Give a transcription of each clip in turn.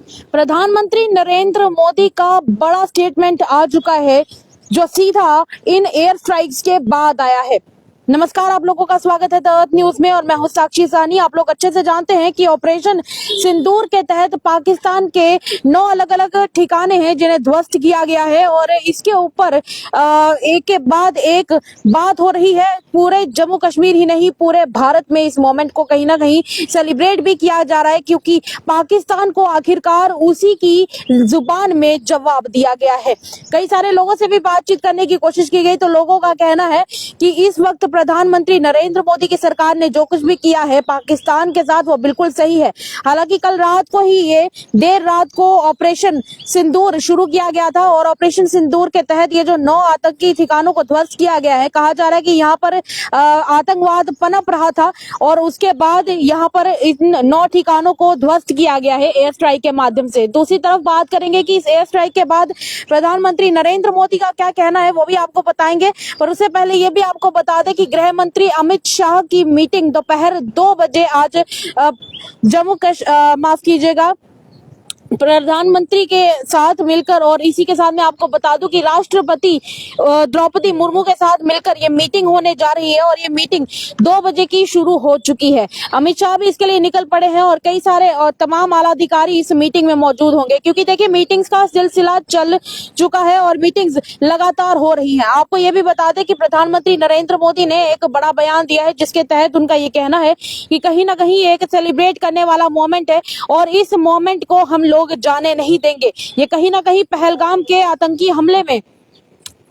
प्रधानमंत्री नरेंद्र मोदी का बड़ा स्टेटमेंट आ चुका है जो सीधा इन एयर स्ट्राइक्स के बाद आया है। नमस्कार, आप लोगों का स्वागत है द अर्थ न्यूज में और मैं हूं साक्षी सानी। आप लोग अच्छे से जानते हैं कि ऑपरेशन सिंदूर के तहत पाकिस्तान के 9 अलग अलग ठिकाने हैं जिन्हें ध्वस्त किया गया है और इसके ऊपर एक के बाद एक बात हो रही है। पूरे जम्मू कश्मीर ही नहीं, पूरे भारत में इस मोमेंट को कहीं ना कहीं सेलिब्रेट भी किया जा रहा है, क्योंकि पाकिस्तान को आखिरकार उसी की जुबान में जवाब दिया गया है। कई सारे लोगों से भी बातचीत करने की कोशिश की गई तो लोगों का कहना है कि इस वक्त प्रधानमंत्री नरेंद्र मोदी की सरकार ने जो कुछ भी किया है पाकिस्तान के साथ वो बिल्कुल सही है। हालांकि कल रात को ही ये देर रात को ऑपरेशन सिंदूर शुरू किया गया था और ऑपरेशन सिंदूर के तहत ये जो 9 आतंकी ठिकानों को ध्वस्त किया गया है, कहा जा रहा है कि यहाँ पर आतंकवाद पनप रहा था और उसके बाद यहाँ पर इन 9 ठिकानों को ध्वस्त किया गया है एयर स्ट्राइक के माध्यम से। दूसरी तरफ बात करेंगे कि इस एयर स्ट्राइक के बाद प्रधानमंत्री नरेंद्र मोदी का क्या कहना है वो भी आपको बताएंगे, पर उससे पहले ये भी आपको बता दें कि गृह मंत्री अमित शाह की मीटिंग दोपहर 2 बजे आज माफ कीजिएगा प्रधानमंत्री के साथ मिलकर, और इसी के साथ मैं आपको बता दूं कि राष्ट्रपति द्रौपदी मुर्मू के साथ मिलकर ये मीटिंग होने जा रही है और ये मीटिंग 2 बजे की शुरू हो चुकी है। अमित शाह भी इसके लिए निकल पड़े हैं और कई सारे और तमाम आला अधिकारी इस मीटिंग में मौजूद होंगे, क्योंकि देखिए मीटिंग्स का सिलसिला चल चुका है और मीटिंग्स लगातार हो रही है। आपको ये भी बता दें कि प्रधानमंत्री नरेंद्र मोदी ने एक बड़ा बयान दिया है जिसके तहत उनका ये कहना है कि कहीं ना कहीं एक सेलिब्रेट करने वाला मोमेंट है और इस मोमेंट को हम लोग जाने नहीं देंगे। ये कहीं ना कहीं पहलगाम के आतंकी हमले में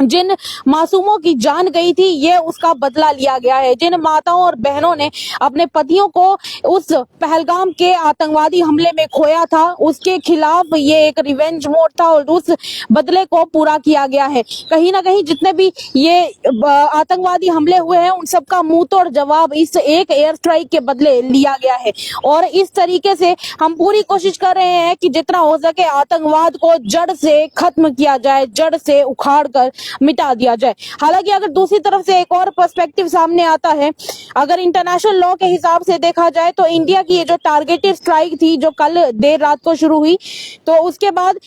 जिन मासूमों की जान गई थी ये उसका बदला लिया गया है। जिन माताओं और बहनों ने अपने पतियों को उस पहलगाम के आतंकवादी हमले में खोया था उसके खिलाफ ये एक रिवेंज मोड था और उस बदले को पूरा किया गया है। कहीं ना कहीं जितने भी ये आतंकवादी हमले हुए हैं उन सबका मुंह तोड़ जवाब इस एक एयर स्ट्राइक के बदले लिया गया है और इस तरीके से हम पूरी कोशिश कर रहे हैं कि जितना हो सके आतंकवाद को जड़ से खत्म किया जाए, जड़ से उखाड़ कर मिटा दिया जाए। हालांकि अगर दूसरी तरफ से एक और पर्सपेक्टिव सामने आता है, अगर इंटरनेशनल लॉ के हिसाब से देखा जाए तो इंडिया की ये जो टारगेटेड स्ट्राइक थी जो कल देर रात को शुरू हुई, तो उसके बाद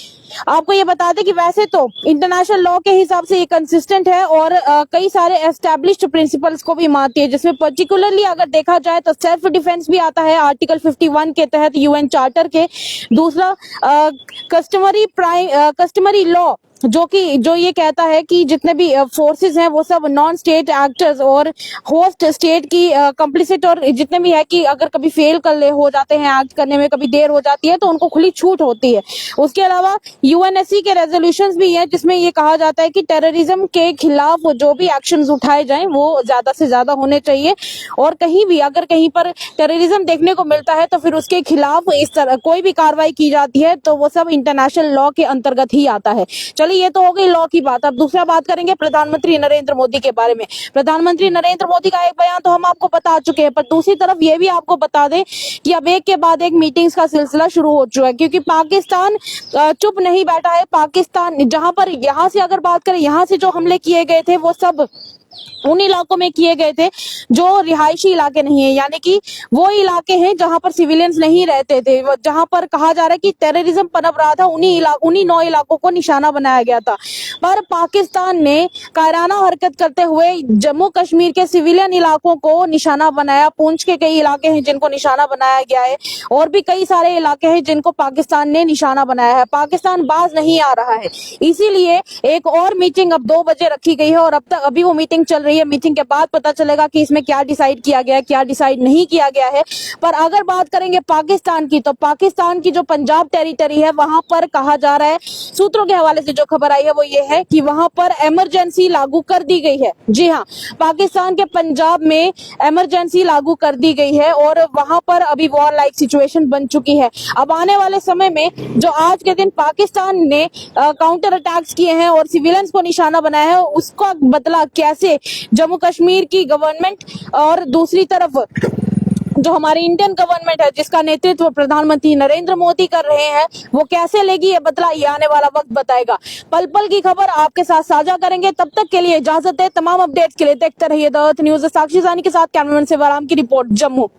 आपको ये बता दें कि वैसे तो इंटरनेशनल लॉ के हिसाब से ये कंसिस्टेंट है और कई सारे एस्टैब्लिश्ड प्रिंसिपल्स को भी मानती है, जिसमें पर्टिकुलरली अगर देखा जाए तो सेल्फ डिफेंस भी आता है आर्टिकल 51 के तहत यूएन चार्टर के। दूसरा कस्टमरी लॉ जो ये कहता है कि जितने भी फोर्सेस हैं वो सब नॉन स्टेट एक्टर्स और होस्ट स्टेट की कंप्लिसिट और जितने भी है कि अगर कभी फेल कर ले हो जाते हैं एक्ट करने में, कभी देर हो जाती है तो उनको खुली छूट होती है। उसके अलावा यूएनएससी के रेजोल्यूशंस भी हैं जिसमें ये कहा जाता है कि टेररिज्म के खिलाफ जो भी एक्शंस उठाए जाएं वो ज्यादा से ज्यादा होने चाहिए और कहीं भी अगर कहीं पर टेररिज्म देखने को मिलता है तो फिर उसके खिलाफ इस तरह कोई भी कार्रवाई की जाती है तो वो सब इंटरनेशनल लॉ के अंतर्गत ही आता है। चलिए ये तो हो गई लॉ की बात। अब दूसरा बात करेंगे प्रधानमंत्री नरेंद्र मोदी के बारे में। प्रधानमंत्री नरेंद्र मोदी का एक बयान तो हम आपको बता चुके हैं, पर दूसरी तरफ ये भी आपको बता दें कि अब एक के बाद एक मीटिंग्स का सिलसिला शुरू हो चुका है, क्योंकि पाकिस्तान चुप नहीं बैठा है। पाकिस्तान जहां पर यहाँ से अगर बात करें, यहाँ से जो हमले किए गए थे वो सब उन इलाकों में किए गए थे जो रिहायशी इलाके नहीं है, यानी कि वो इलाके हैं जहां पर सिविलियंस नहीं रहते थे, जहां पर कहा जा रहा है कि टेररिज्म पनप रहा था, उन्हीं 9 इलाकों को निशाना बनाया गया था। पर पाकिस्तान ने कायराना हरकत करते हुए जम्मू कश्मीर के सिविलियन इलाकों को निशाना बनाया। पुंछ के कई इलाके हैं जिनको निशाना बनाया गया है और भी कई सारे इलाके हैं जिनको पाकिस्तान ने निशाना बनाया है। पाकिस्तान बाज नहीं आ रहा है, इसीलिए एक और मीटिंग अब 2 बजे रखी गई है और अब तक अभी वो मीटिंग चल रही है। मीटिंग के बाद पता चलेगा कि इसमें क्या डिसाइड किया गया है, क्या डिसाइड नहीं किया गया है। पर अगर बात करेंगे पाकिस्तान की, तो पाकिस्तान की जो पंजाब टेरिटरी है वहां पर कहा जा रहा है, सूत्रों के हवाले से जो खबर आई है वो ये है कि वहां पर इमरजेंसी लागू कर दी गई है। जी हाँ, पाकिस्तान के पंजाब में इमरजेंसी लागू कर दी गई है और वहां पर अभी वॉर लाइक सिचुएशन बन चुकी है। अब आने वाले समय में जो आज के दिन पाकिस्तान ने काउंटर अटैक्स किए हैं और सिविलियंस को निशाना बनाया है, उसका बदला कैसे जम्मू कश्मीर की गवर्नमेंट और दूसरी तरफ जो हमारी इंडियन गवर्नमेंट है जिसका नेतृत्व प्रधानमंत्री नरेंद्र मोदी कर रहे हैं वो कैसे लेगी ये बदला, ये आने वाला वक्त बताएगा। पल पल की खबर आपके साथ साझा करेंगे, तब तक के लिए इजाजत है। तमाम अपडेट्स के लिए देखते रहिए द अर्थ न्यूज। साक्षी सानी के साथ कैमरामैन सेवाराम की रिपोर्ट, जम्मू।